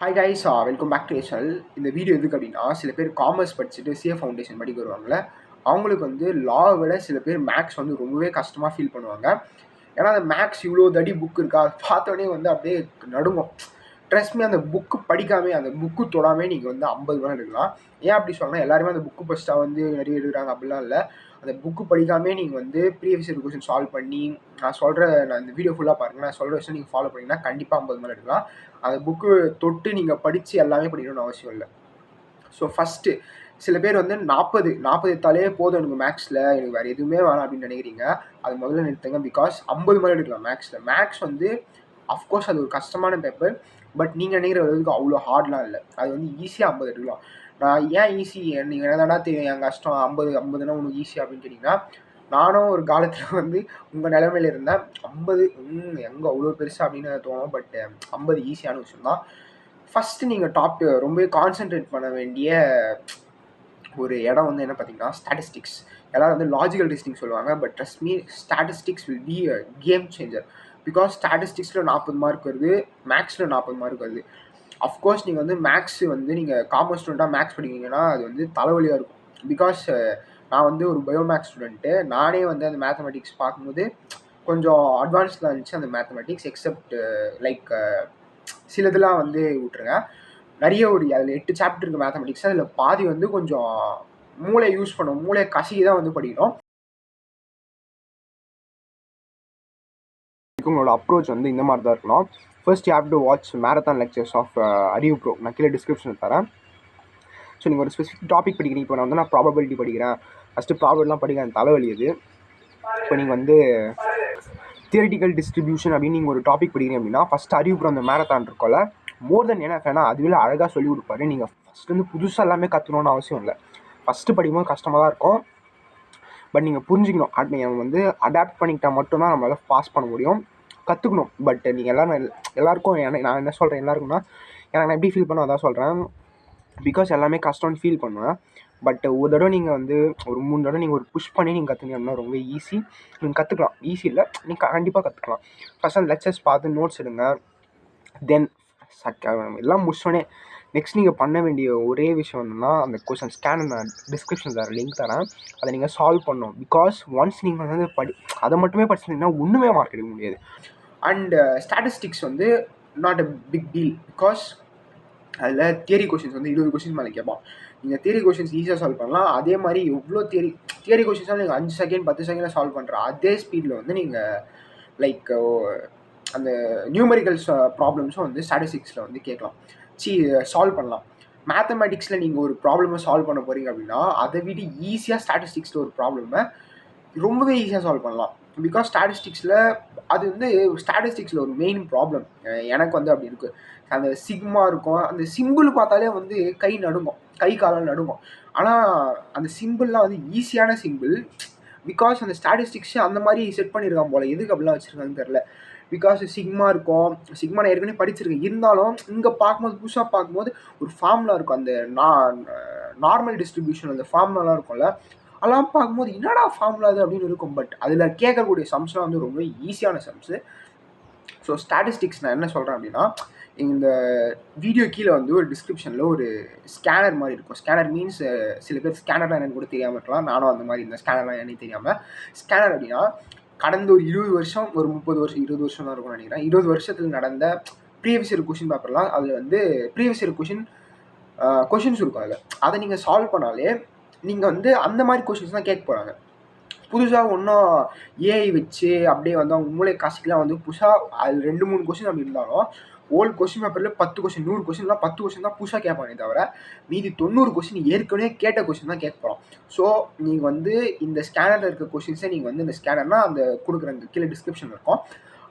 Hi guys, welcome back to channel. இந்த video எதுக்கு அப்படின்னா, சில பேர் காமர்ஸ் படிச்சுட்டு சிஏ ஃபவுண்டேஷன் படிக்க வருவாங்கள்ல, அவங்களுக்கு வந்து லாவை விட சில பேர் மேக்ஸ் வந்து ரொம்பவே கஷ்டமாக ஃபீல் பண்ணுவாங்க. ஏன்னா அந்த மேக்ஸ் இவ்வளோ தடி புக் இருக்கா, அதை பார்த்தோன்னே வந்து அப்படியே நடுங்கும். ட்ரஸ்ட் மீ, அந்த புக்கு படிக்காமே, அந்த புக்கு தொடாமே நீங்கள் வந்து 50 ரூபா எடுக்கலாம். ஏன் அப்படி சொல்லலாம், எல்லாருமே அந்த புக்கு ஃபஸ்ட்டாக வந்து நிறைய எடுக்கிறாங்க அப்படிலாம் இல்லை. அந்த புக்கு படிக்காமே நீங்கள் வந்து ப்ரீவியஸ் இயர் கொஸ்டின் சால்வ் பண்ணி, நான் இந்த வீடியோ ஃபுல்லாக பாருங்கள், நான் சொல்கிற விஷயம் நீங்கள் ஃபாலோ பண்ணிங்கன்னா கண்டிப்பாக 50 மேலே எடுக்கலாம். அந்த புக்கு தொட்டு நீங்கள் படித்து எல்லாமே படிக்கணும்னு அவசியம் இல்லை. ஸோ ஃபஸ்ட்டு சில பேர் வந்து 40 எடுத்தாலே போதும் எனக்கு மேக்ஸில், எனக்கு வேறு எதுவுமே வேணாம் அப்படின்னு நினைக்கிறீங்க. அது முதல்ல நிறுத்துங்க. பிகாஸ் 50 மேலே எடுக்கலாம் மேக்ஸில். மேக்ஸ் வந்து அஃப்கோர்ஸ் அது ஒரு கஷ்டமான பேப்பர். பட் நீங்கள் நினைக்கிற அளவுக்கு அவ்வளோ ஹார்ட்லாம் இல்லை. அது வந்து ஈஸியாக 50 எடுக்கலாம். நான் ஏன் ஈஸி, நீங்கள் என்னதானா தெரியும் என் கஷ்டம் 50னா உனக்கு ஈஸி அப்படின்னு கேட்டிங்கன்னா, நானும் ஒரு காலத்தில் வந்து உங்கள் நிலைமையில் இருந்தேன். 50 எங்கே அவ்வளோ பெருசாக அப்படின்னு தோணும். பட் 50 ஈஸியான விஷயம் தான். ஃபஸ்ட்டு நீங்கள் ரொம்பவே கான்சென்ட்ரேட் பண்ண வேண்டிய ஒரு இடம் வந்து என்ன பார்த்தீங்கன்னா, ஸ்டாட்டிஸ்டிக்ஸ். எல்லாரும் வந்து லாஜிக்கல் ரீசனிங் சொல்லுவாங்க. But trust me, statistics will be a game changer. Because ஸ்டாட்டிஸ்டிக்ஸில் 40 மார்க் வருது, மேக்ஸில் 40 மார்க் வருது. அஃப்கோர்ஸ் நீங்கள் வந்து மேக்ஸ் வந்து நீங்கள் காமர்ஸ் ஸ்டூடெண்ட்டாக மேக்ஸ் படிக்கிறீங்கன்னா அது வந்து தலைவலியாக இருக்கும். பிகாஸ் நான் வந்து ஒரு பயோமேக்ஸ் ஸ்டூடெண்ட்டு. நானே வந்து அந்த மேத்தமெட்டிக்ஸ் பார்க்கும்போது கொஞ்சம் அட்வான்ஸ்டாக இருந்துச்சு அந்த மேத்தமெட்டிக்ஸ். எக்ஸப்ட் லைக் சிலதெல்லாம் வந்து விட்டுருங்க. நிறைய அதில் 8 சாப்டர் இருக்குது மேத்தமெட்டிக்ஸ். அதில் பாதி வந்து கொஞ்சம் மூளை யூஸ் பண்ணணும், மூளை கசிக்கு தான் வந்து படிக்கணும். உங்களோட அப்ரோச் வந்து இந்த மாதிரி தான் இருக்கணும். First you have to watch marathon lectures of Arivu bro. நான் கீழே டிஸ்கிரிப்ஷனில் தரேன். ஸோ நீங்கள் ஒரு ஸ்பெசிஃபிக் டாபிக் படிக்கிறீங்க. இப்போ நான் ப்ராபபிலிட்டி படிக்கிறேன். ஃபஸ்ட்டு ப்ராபபிலிட்டிலாம் படிக்க அந்த தலைவலி அது. இப்போ நீங்கள் வந்து தியரிட்டிக்கல் டிஸ்ட்ரிபியூஷன் அப்படின்னு நீங்கள் ஒரு டாபிக் படிக்கிறீங்க அப்படின்னா, ஃபஸ்ட்டு அறிவு ப்ரோ அந்த மேரத்தான் இருக்கும்ல, மோர் தென் என்ன ஃபேனா அதுவே அழகாக சொல்லி கொடுப்பாரு. நீங்கள் ஃபஸ்ட்டு வந்து புதுசாக எல்லாமே கற்றுக்கணுன்னு அவசியம் இல்லை. ஃபஸ்ட்டு படிக்கும்போது கஷ்டமாக தான் இருக்கும். பட் நீங்கள் புரிஞ்சுக்கணும். நீங்கள் வந்து அடாப்ட் பண்ணிக்கிட்டால் மட்டும்தான் நம்மளால் பாஸ் பண்ண முடியும். கற்றுக்கணும். பட் நீங்கள் எல்லாருக்கும் நான் என்ன சொல்கிறேன் எல்லாருக்கும்னா, எனக்கு நான் எப்படி ஃபீல் பண்ண அதான் சொல்கிறேன். பிகாஸ் எல்லாமே கஷ்டம்னு ஃபீல் பண்ணுவேன். பட் ஒரு தடவை நீங்கள் வந்து ஒரு 3 தடவை நீங்கள் ஒரு புஷ் பண்ணி நீங்கள் கற்றுனீங்கன்னா ரொம்ப ஈஸி. நீங்கள் கற்றுக்கலாம். ஈஸி இல்லை, நீங்கள் கண்டிப்பாக கற்றுக்கலாம். ஃபஸ்ட் அந்த லெக்சர்ஸ் பார்த்து நோட்ஸ் எடுங்க. தென் எல்லாம் முடிச்சோடனே நெக்ஸ்ட் நீங்கள் பண்ண வேண்டிய ஒரே விஷயம் என்னன்னா, அந்த கொஷின் ஸ்கேன் நான் டிஸ்கிரிப்ஷன் தரேன், லிங்க் தரேன். அதை நீங்கள் சால்வ் பண்ணணும். பிகாஸ் ஒன்ஸ் நீங்கள் வந்து அதை மட்டுமே படிச்சிட்டிங்கன்னா ஒன்றுமே மார்க் எடுக்க முடியாது. அண்ட் ஸ்டாட்டிஸ்டிக்ஸ் வந்து not a big deal. Because அதில் தியரி கொஷின்ஸ் வந்து 20 கொஷின்ஸ் மேலே கேட்பான். நீங்கள் தியரி கொஷின்ஸ் ஈஸியாக சால்வ் பண்ணலாம். அதே மாதிரி எவ்வளோ தியரி கொஷின்ஸாக நீங்கள் 5 செகண்ட் 10 செகண்டில் சால்வ் பண்ணுற அதே ஸ்பீடில் வந்து நீங்கள் லைக் அந்த நியூமரிக்கல்ஸ் ப்ராப்ளம்ஸும் வந்து ஸ்டாட்டிஸ்டிக்ஸில் வந்து கேட்கலாம், சால்வ் பண்ணலாம். மேத்தமெட்டிக்ஸில் நீங்கள் ஒரு ப்ராப்ளமை சால்வ் பண்ண போகிறீங்க அப்படின்னா, அதை விட ஈஸியாக ஸ்டாட்டிஸ்டிக்ஸில் ஒரு ப்ராப்ளமை ரொம்பவே ஈஸியாக சால்வ் பண்ணலாம். பிகாஸ் ஸ்டாட்டிஸ்டிக்ஸில் அது வந்து ஸ்டாட்டிஸ்டிக்ஸில் ஒரு மெயின் ப்ராப்ளம் எனக்கு வந்து அப்படி இருக்குது. அந்த சிக்மா இருக்கும், அந்த சிம்பிள் பார்த்தாலே வந்து கை நடுங்கும், கை காலம் நடுங்கும். ஆனால் அந்த சிம்பிள்லாம் வந்து ஈஸியான சிம்பிள். பிகாஸ் அந்த ஸ்டாட்டிஸ்டிக்ஸ் அந்த மாதிரி செட் பண்ணியிருக்கான் போல். எதுக்கு அப்படிலாம் வச்சுருக்காங்கன்னு தெரில. பிகாஸ் சிக்மா இருக்கும், சிக்மா நான் ஏற்கனவே படிச்சிருக்கேன். இருந்தாலும் இங்கே பார்க்கும்போது புதுசாக பார்க்கும்போது ஒரு ஃபார்முலா இருக்கும், அந்த நார்மல் டிஸ்ட்ரிபியூஷன் அந்த ஃபார்முலாலாம் இருக்கும்ல, அதெல்லாம் பார்க்கும்போது என்னடா ஃபார்முலா அது அப்படின்னு இருக்கும். பட் அதில் கேட்கக்கூடிய சம்ஸ்லாம் வந்து ரொம்ப ஈஸியான சம்ஸு. ஸோ ஸ்டாட்டிஸ்டிக்ஸ் நான் என்ன சொல்கிறேன் அப்படின்னா, இந்த வீடியோ கீழே வந்து ஒரு டிஸ்கிரிப்ஷனில் ஒரு ஸ்கேனர் மாதிரி இருக்கும். ஸ்கேனர் மீன்ஸ் சில பேர் ஸ்கேனர்லாம் என்னென்னு கூட தெரியாமல் இருக்கலாம். நானும் அந்த மாதிரி இருந்தேன், ஸ்கேனர்லாம் என்னன்னு தெரியாமல். ஸ்கேனர் அப்படின்னா கடந்த ஒரு 20 வருஷம், ஒரு 30 வருஷம், 20 வருஷம் தான் இருக்கும்னு நினைக்கிறேன். 20 வருஷத்தில் நடந்த ப்ரீவியஸ் இயர் கொஷின் பேப்பர்லாம் அதில் வந்து ப்ரீவியஸ் இயர் கொஷின்ஸ் இருக்கும். அதை நீங்கள் சால்வ் பண்ணாலே நீங்கள் வந்து அந்த மாதிரி கொஷின்ஸ் தான் கேட்க போகிறாங்க. புதுசாக ஒன்றும் ஏஐ வச்சு அப்படியே வந்து அவங்க மூளை காசிக்கலாம் வந்து புதுசாக அதில் 2-3 கொஷின் அப்படி இருந்தாலும் ஓல்டு கொஷின் பேப்பரில் 10 கொஷின் 100 கொஷின்லாம் 10 கொஷின் தான் புதுசாக கேட்பானே தவிர மீதி 90 கொஷின் ஏற்கனவே கேட்ட கொஷின் தான் கேட்க போகிறோம். ஸோ நீங்கள் வந்து இந்த ஸ்கேனரில் இருக்க கொஷின்ஸை நீங்கள் வந்து இந்த ஸ்கேனர்னால் அந்த கொடுக்குற கீழே டிஸ்கிரிப்ஷன் இருக்கும்,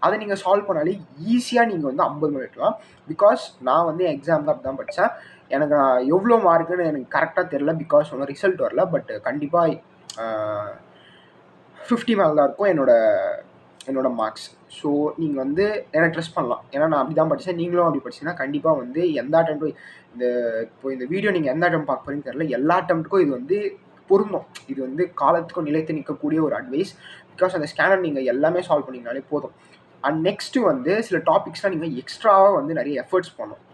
அதை நீங்கள் சால்வ் பண்ணாலே ஈஸியாக நீங்கள் வந்து 50 மார்க் எடுக்கலாம். பிகாஸ் நான் வந்து எக்ஸாம் தான் அப்படி தான் படித்தேன். எனக்கு நான் எவ்வளோ மார்க்குன்னு எனக்கு கரெக்டாக தெரில. பிகாஸ் ஒன்றும் ரிசல்ட் வரல. பட் கண்டிப்பாக 50 மேலே தான் இருக்கும் என்னோட மார்க்ஸ். ஸோ நீங்கள் வந்து என்னை ட்ரெஸ்ட் பண்ணலாம். ஏன்னா நான் அப்படி தான் படித்தேன். நீங்களும் அப்படி படிச்சிங்கன்னா கண்டிப்பாக வந்து எந்த அட்டெம்ப்டும் இந்த வீடியோ நீங்கள் எந்த அட்டெம்ப்ட் பார்க்க போகிறீங்கன்னு தெரியல, எல்லா அட்டெம்ப்ட்டுக்கும் இது வந்து பொருந்தும். இது வந்து காலத்துக்கும் நிலைத்து நிற்கக்கூடிய ஒரு அட்வைஸ். பிகாஸ் அந்த ஸ்கேனர் நீங்கள் எல்லாமே சால்வ் பண்ணிங்கனாலே போதும். அண்ட் நெக்ஸ்ட்டு வந்து சில டாபிக்ஸ்லாம் நீங்கள் எக்ஸ்ட்ராவாக வந்து நிறைய எஃபர்ட்ஸ் பண்ணணும்.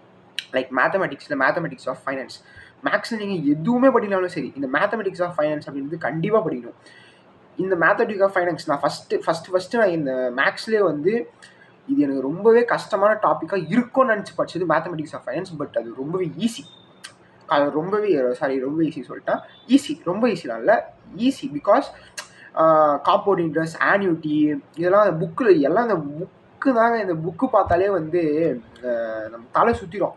Like mathematics of finance. மேக்ஸில் நீங்கள் எதுவுமே படிக்கலாலும் சரி, இந்த மேத்தமெட்டிக்ஸ் ஆஃப் ஃபைனான்ஸ் அப்படின்றது கண்டிப்பாக படிக்கணும். இந்த மேத்தமெட்டிக்ஸ் ஆஃப் ஃபைனான்ஸ் நான் ஃபஸ்ட்டு நான் இந்த மேக்ஸ்லேயே வந்து இது எனக்கு ரொம்பவே கஷ்டமான டாப்பிக்காக இருக்கும்னு நினச்சி படிச்சது மேத்தமெட்டிக்ஸ் ஆஃப் ஃபைனான்ஸ். பட் அது ரொம்பவே ஈஸி. அது ரொம்ப ஈஸி சொல்லிட்டேன். ரொம்ப ஈஸிலாம் இல்லை, easy. Because compound interest, annuity, இதெல்லாம் அந்த புக்கில் எல்லாம் அந்த புக்கு தாங்க. இந்த புக்கு பார்த்தாலே வந்து நம்ம தலை சுற்றிடும்.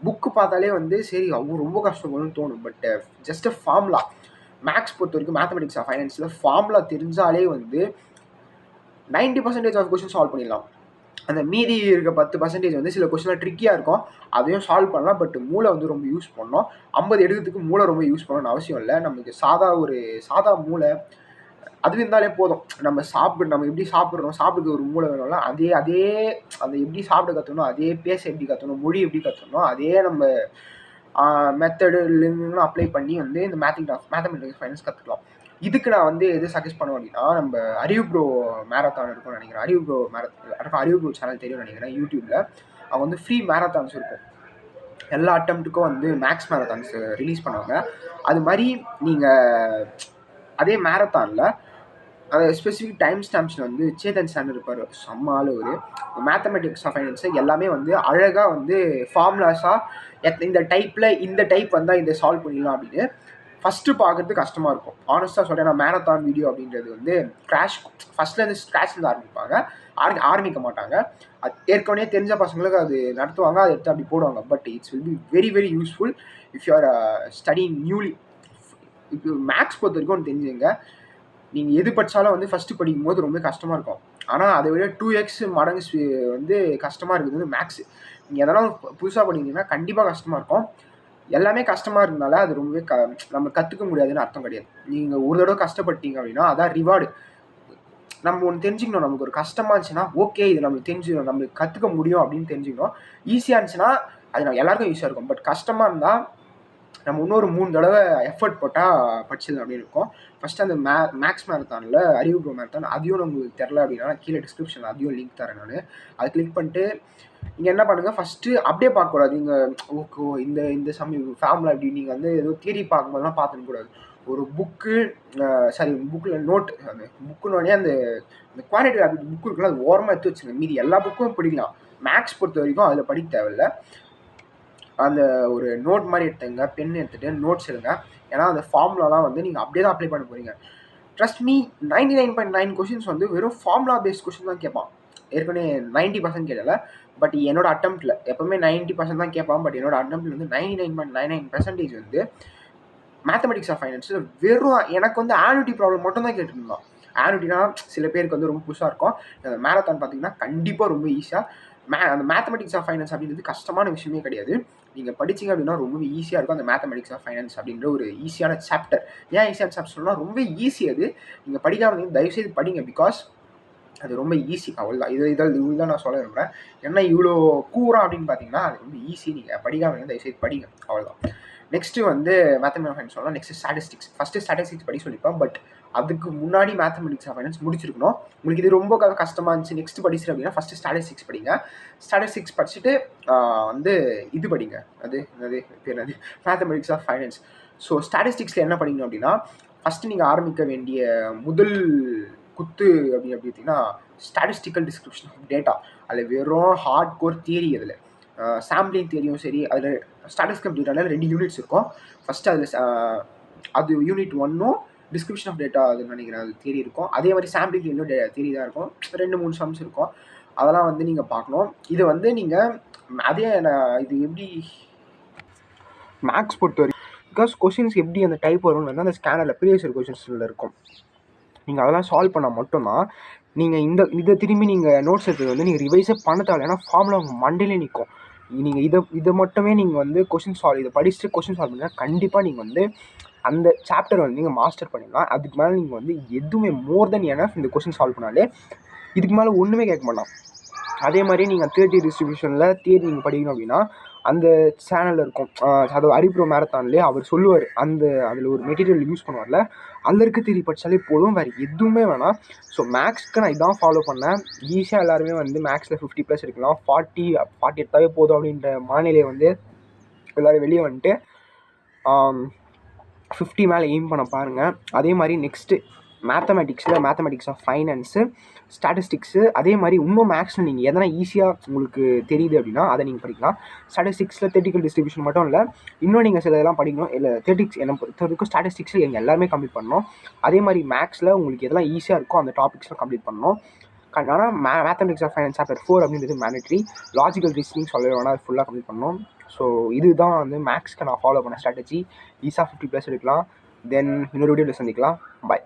புக்கு பார்த்தாலே வந்து சரி அவங்க ரொம்ப கஷ்டப்படும்னு தோணும். But just formula. மேக்ஸ் பொறுத்த வரைக்கும் மேத்தமெட்டிக்ஸ் ஆஃப் ஃபைனான்ஸில் ஃபார்முலா தெரிஞ்சாலே வந்து 90% ஆஃப் கொஸ்டின் சால்வ் பண்ணிடலாம். அந்த மீதி இருக்க 10% வந்து சில கொஸ்டின்லாம் ட்ரிக்கியாக இருக்கும், அதையும் சால்வ் பண்ணலாம். பட் மூளை வந்து ரொம்ப யூஸ் பண்ணணும். 50 எடுக்கிறதுக்கு மூளை ரொம்ப யூஸ் பண்ணணும்னு அவசியம் இல்லை. நமக்கு சாதா மூளை அது இருந்தாலே போதும். நம்ம எப்படி சாப்பிட்றோம், ஒரு மூளை வேணும்ல, அதே அந்த எப்படி சாப்பிட கற்றுக்கணும், அதே பேச எப்படி கற்றுக்கணும், மொழி எப்படி கற்றுக்கணும், அதே நம்ம மெத்தடுலாம் அப்ளை பண்ணி வந்து இந்த மேத்தமெட்டிக்ஸ் ஃபைனான்ஸ் கற்றுக்கலாம். இதுக்கு நான் வந்து எது சஜஸ்ட் பண்ணுவேன் அப்படின்னா, நம்ம அறிவு ப்ரோ மேரத்தான் இருக்கும்னு நினைக்கிறேன். அறிவு ப்ரோ சேனல் தெரியும்னு நினைக்கிறேன். யூடியூப்பில் அவங்க வந்து ஃப்ரீ மேரத்தான்ஸ் இருக்கும். எல்லா அட்டம்ப்ட்டுக்கும் வந்து மேக்ஸ் மேரத்தான்ஸ் ரிலீஸ் பண்ணுவாங்க. அது மாதிரி நீங்கள் அதே மேரத்தானில் அந்த ஸ்பெசிஃபிக் டைம் ஸ்டாம்ப்ஸில் வந்து சேதன் சார் இருப்பார், செம்ம ஆள். ஒரு மேத்தமெட்டிக்ஸ் ஆஃப் ஃபைனான்ஸை எல்லாமே வந்து அழகாக வந்து ஃபார்முலாஸாக இந்த டைப் வந்தால் இதை சால்வ் பண்ணிடலாம் அப்படின்னு ஃபஸ்ட்டு பார்க்குறது கஷ்டமாக இருக்கும். ஆனஸ்ட்டாக சொல்கிறேன், நான் மேரத்தான் வீடியோ அப்படின்றது வந்து ஃபஸ்ட்லேருந்து ஸ்க்ராட்ச்லேருந்து ஆரம்பிப்பாங்க, ஆரம்பிக்க மாட்டாங்க. அது ஏற்கனவே தெரிஞ்ச பசங்களுக்கு அது நடத்துவாங்க, அதை எடுத்து அப்படி போடுவாங்க. But it's will be very very useful if you are studying newly. இப்போ மேக்ஸ் பொறுத்த வரைக்கும் ஒன்று தெரிஞ்சுங்க, நீங்கள் எது படித்தாலும் வந்து ஃபஸ்ட்டு படிக்கும் போது ரொம்ப கஷ்டமாக இருக்கும். ஆனால் அதை விட 2x மடங்கு வந்து கஷ்டமாக இருக்குது வந்து மேக்ஸு. நீங்கள் எதனால் புதுசாக படிக்கிறீங்கன்னா கண்டிப்பாக கஷ்டமாக இருக்கும். எல்லாமே கஷ்டமாக இருந்தனால அது ரொம்பவே நம்ம கற்றுக்க முடியாதுன்னு அர்த்தம் கிடையாது. நீங்கள் ஒரு தடவை கஷ்டப்பட்டீங்க அப்படின்னா அதான் ரிவார்டு. நம்ம ஒன்று தெரிஞ்சுக்கணும், நமக்கு ஒரு கஷ்டமாக இருந்துச்சுன்னா ஓகே இது நம்மளுக்கு தெரிஞ்சுக்கணும், நம்மளுக்கு கற்றுக்க முடியும் அப்படின்னு தெரிஞ்சுக்கணும். ஈஸியாக இருந்துச்சுன்னா அது நம்ம எல்லாருக்கும் ஈஸியாக இருக்கும். பட் கஷ்டமாக இருந்தால் நம்ம இன்னொரு 3 தடவை எஃபர்ட் போட்டால் படிச்சிடலாம் அப்படின்னு இருக்கும். ஃபஸ்ட்டு அந்த மேக்ஸ் மேரத்தானில் அறிவு ப்ரோ மேரத்தான், அதையும் உங்களுக்கு தெரில அப்படின்னா கீழே டிஸ்கிரிப்ஷனில் அதையும் லிங்க் தரேன் நான். அதை கிளிக் பண்ணிட்டு நீங்கள் என்ன பண்ணுங்கள், ஃபஸ்ட்டு அப்படியே பார்க்கக்கூடாது. நீங்கள் ஓகே இந்த ஃபேமிலி அப்படி நீங்கள் வந்து ஏதோ தியரி பார்க்கும்போதெல்லாம் பார்த்துக்கூடாது. ஒரு புக்கில் நோட், அந்த புக்குன்னே அந்த குவான்டிட்டி ஆபிலிட்டி புக்கு இருக்குல்ல, அது ஓரமாக எடுத்து வச்சுருங்க. மீதி எல்லா புக்கும் படிக்கலாம். மேக்ஸ் பொறுத்த வரைக்கும் அதில் படிக்க தேவையில்லை. அந்த ஒரு நோட் மாதிரி எடுத்துங்க, பென் எடுத்துகிட்டு நோட்ஸ் எடுங்க. ஏன்னா அந்த ஃபார்முலாலாம் வந்து நீங்கள் அப்படியே தான் அப்ளை பண்ண போகிறீங்க. ட்ரஸ்ட் மீ, 99.9 கொஷின்ஸ் வந்து வெறும் ஃபார்முலா பேஸ்ட் கொஷின் தான் கேட்பான். ஏற்கனவே 90% கேட்கல. பட் என்னோட அட்டம்ப்டில் எப்போவுமே 90% தான் கேட்பான். பட் என்னோட அட்டம்ப்டில் வந்து 99.99% வந்து மேத்தமெட்டிக்ஸ் ஆஃப் ஃபைனான்ஸில் வெறும் எனக்கு வந்து ஆன்யூட்டி ப்ராப்ளம் மட்டும் தான் கேட்டுருந்தான். ஆன்யூட்டினா சில பேருக்கு வந்து ரொம்ப புதுசாக இருக்கும். அந்த மேரத்தான் பார்த்தீங்கன்னா கண்டிப்பாக ரொம்ப ஈஸியாக அந்த மேத்தமெட்டிக்ஸ் ஆஃப் ஃபைனான்ஸ் அப்படின்றது கஷ்டமான விஷயமே கிடையாது. நீங்கள் படிச்சிங்க அப்படின்னா ரொம்பவே ஈஸியாக இருக்கும். அந்த மேத்தமெட்டிக்ஸ் ஆஃப் ஃபைனான்ஸ் அப்படின்ற ஒரு ஈஸியான சாப்டர். ஏன் ஈஸியான சாப்டர் சொன்னால் ரொம்ப ஈஸி. அது நீங்கள் படிக்காம தயவுசெய்து படிங்க. பிகாஸ் அது ரொம்ப ஈஸி. அவ்வளோதான். இதுதான் நான் சொல்ல விரும்புகிறேன். ஏன்னா இவ்வளோ கூறாக அப்படின்னு பார்த்தீங்கன்னா அது ரொம்ப ஈஸி. நீங்கள் படிக்காம தயவுசெய்து படிங்க, அவ்வளோதான். நெக்ஸ்ட்டு வந்து மேத்தமெட்டிக்ஸ் ஆஃப் ஃபைனான்ஸ் சொல்லலாம். Next statistics. ஃபஸ்ட்டு ஸ்டாட்டிஸ்டிக்ஸ் படி சொல்லிப்பேன். பட் அதுக்கு முன்னாடி மேத்தமெட்டிக்ஸ் ஆஃப் ஃபைனான்ஸ் முடிச்சிருக்கணும். உங்களுக்கு இது ரொம்ப கஷ்டமாக இருந்துச்சு, நெக்ஸ்ட் படிச்சு அப்படின்னா ஃபஸ்ட்டு ஸ்டாட்டிஸ்டிக்ஸ் படிங்க. ஸ்டாட்டிஸ்டிக்ஸ் படிச்சுட்டு வந்து இது படிங்க, அது என்னது மேத்தமெட்டிக்ஸ் ஆஃப் ஃபைனான்ஸ். ஸோ ஸ்டாட்டிஸ்டிக்ஸில் என்ன படிக்கணும் அப்படின்னா, ஃபஸ்ட்டு நீங்கள் ஆரம்பிக்க வேண்டிய முதல் குத்து அப்படின்னு பார்த்தீங்கன்னா ஸ்டாட்டிஸ்டிக்கல் டிஸ்கிரிப்ஷன் ஆஃப் டேட்டா. அதில் வெறும் ஹார்ட் கோர் தியரி, அதில் சாம்பிளிங் தியரியும் சரி. அதில் ஸ்டாட்டிஸ்டிக்கல் டேட்டாவில் 2 யூனிட்ஸ் இருக்கும். ஃபஸ்ட்டு அதில் அது யூனிட் 1ம் டிஸ்கிரிப்ஷன் ஆஃப் டேட்டா அது நினைக்கிறேன், அது தியரி இருக்கும். அதே மாதிரி சாம்பிளிங் தியரியும் தியரி தான் இருக்கும். 2-3 சம்ஸ் இருக்கும். அதெல்லாம் வந்து நீங்கள் பார்க்கணும். இது வந்து நீங்கள் இது எப்படி மேக்ஸ் பொறுத்த வரைக்கும் பிகாஸ் கொஷின்ஸ் எப்படி அந்த டைப் வரும்னு வந்து அந்த ஸ்கேனரில் ப்ரீவியஸ் இயர் கொஷின்ஸில் இருக்கும். நீங்கள் அதெல்லாம் சால்வ் பண்ணால் மட்டும்தான் நீங்கள் இதை திரும்பி நீங்கள் நோட்ஸ் எடுத்தது வந்து நீங்கள் ரிவைஸே பண்ண தேவை. ஏன்னா ஃபார்முலா உங்கள் மண்டையிலே நிற்கும். நீங்கள் இதை மட்டுமே நீங்கள் வந்து இதை படிச்சுட்டு கொஷின் சால்வ் பண்ணிங்கன்னா கண்டிப்பாக நீங்கள் வந்து அந்த சாப்டர் வந்து நீங்கள் மாஸ்டர் பண்ணிடலாம். அதுக்கு மேலே நீங்கள் வந்து எதுவுமே மோர் தென் எனஃப் இந்த கொஷின் சால்வ் பண்ணாலே இதுக்கு மேலே ஒன்றுமே கேட்க மாட்டான். அதே மாதிரி நீங்கள் தியரி டிஸ்ட்ரிபியூஷனில் தியரி நீங்கள் படிக்கணும் அப்படின்னா அந்த சேனலில் இருக்கும். அது அறிவு மேரத்தான்லேயே அவர் சொல்லுவார். அதில் ஒரு மெட்டீரியல் யூஸ் பண்ணுவார்ல, அதில் இருக்க தியரி படித்தாலே போதும், வேறு எதுவுமே வேணாம். ஸோ மேக்ஸ்க்கு நான் இதான் ஃபாலோ பண்ணேன். ஈஸியாக எல்லாருமே வந்து மேக்ஸில் 50+ எடுக்கலாம், 40 எடுத்தாவே போதும் அப்படின்ற மனநிலையை வந்து எல்லோரும் வெளியே வந்துட்டு 50 மேலே எய்ம் பண்ண பாருங்கள். அதே மாதிரி next mathematics of finance, statistics, அதே மாதிரி இன்னும் மேக்ஸில் நீங்கள் எதனா ஈஸியாக உங்களுக்கு தெரியுது அப்படின்னா அதை நீங்கள் படிக்கலாம். ஸ்டாட்டிஸ்டிக்ஸில் தேர்ட்டிக்கல் டிஸ்ட்ரிபியூஷன் மட்டும் இல்லை, இன்னும் நீங்கள் சில இதெல்லாம் படிக்கணும். இல்லை என்ன பொறுத்த வரைக்கும் ஸ்டாட்டிஸ்டிக்ஸில் எங்கள் எல்லாருமே கம்ப்ளீட் பண்ணணும். அதே மாதிரி மேக்ஸில் உங்களுக்கு எதெல்லாம் ஈஸியாக இருக்கோ அந்த டாபிக்ஸ்லாம் கம்ப்ளீட் பண்ணணும். ஆனால் மேத்தமெட்டிக்ஸ் ஆஃப் ஃபைனான்ஸ் சாப்டர் 4 அப்படின்றது மேண்டட்ரி. லாஜிக்கல் ரீசனிங் சொல்ல வேணால் அது ஃபுல்லாக கம்ப்ளீட் பண்ணணும். ஸோ இதுதான் வந்து மேக்ஸ்க்கு நான் ஃபாலோ பண்ண ஸ்ட்ராட்டஜி. ஈஸியாக 50+ எடுக்கலாம். தென் இன்னொரு வீடியோவில் சந்திக்கலாம். பாய்.